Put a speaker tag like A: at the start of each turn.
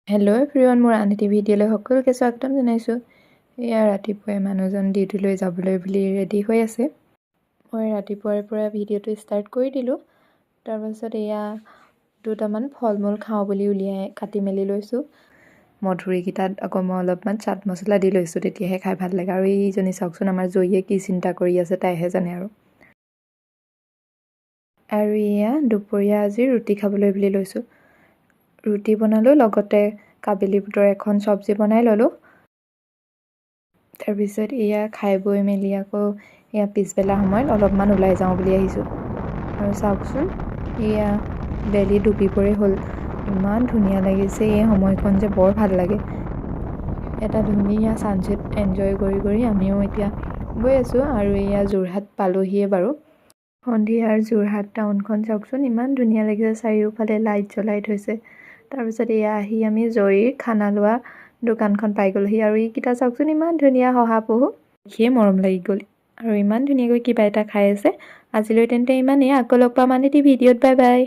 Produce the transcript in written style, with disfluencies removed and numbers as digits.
A: Hello' everyone, মোৰ আন এটি ভিডিঅ'লৈ সকলোকে স্বাগতম জনাইছোঁ। এয়া ৰাতিপুৱাই মানুহজন ডিউটিলৈ যাবলৈ বুলি ৰেডি হৈ আছে। মই ৰাতিপুৱাৰ পৰা ভিডিঅ'টো ষ্টাৰ্ট কৰি দিলোঁ। তাৰপাছত এয়া দুটামান ফল মূল খাওঁ বুলি উলিয়াই কাটি মেলি লৈছোঁ। মধুৰিকেইটাত আকৌ মই অলপমান চাট মছলা দি লৈছোঁ, তেতিয়াহে খাই ভাল লাগে। আৰু এইজনী চাওকচোন, আমাৰ জয়ীয়ে কি চিন্তা কৰি আছে তাইহে জানে আৰু এয়া দুপৰীয়া আজি ৰুটি খাবলৈ বুলি লৈছোঁ। ৰুটি বনালোঁ, লগতে কাবেলি বুটৰ এখন চব্জি বনাই ল'লোঁ। তাৰপিছত এয়া খাই বৈ মেলি আকৌ এয়া পিছবেলা সময়ত অলপমান ওলাই যাওঁ বুলি আহিছোঁ। আৰু চাওকচোন, এয়া বেলি ডুবিবৰে হ'ল। ইমান ধুনীয়া লাগিছে, এই সময়কণ যে বৰ ভাল লাগে। এটা ধুনীয়া ছানছেট এনজয় কৰি আমিও এতিয়া গৈ আছোঁ। আৰু এয়া যোৰহাট পালোহিয়ে বাৰু। সন্ধিয়াৰ যোৰহাট টাউনখন চাওকচোন, ইমান ধুনীয়া লাগিছে, চাৰিওফালে লাইট জ্বলাই থৈছে। তাৰপিছত এয়া আহি আমি জয়ীৰ খানা লোৱা দোকানখন পাই গ'লোহি। আৰু এইকেইটা চাওকচোন, ইমান ধুনীয়া শহাপহু, দেখিয়ে মৰম লাগি গ'ল। আৰু ইমান ধুনীয়াকৈ কিবা এটা খাই আছে। আজিলৈ তেন্তে ইমানেই, আকৌ লগ পাম আন এটি ভিডিঅ'ত। Bye bye.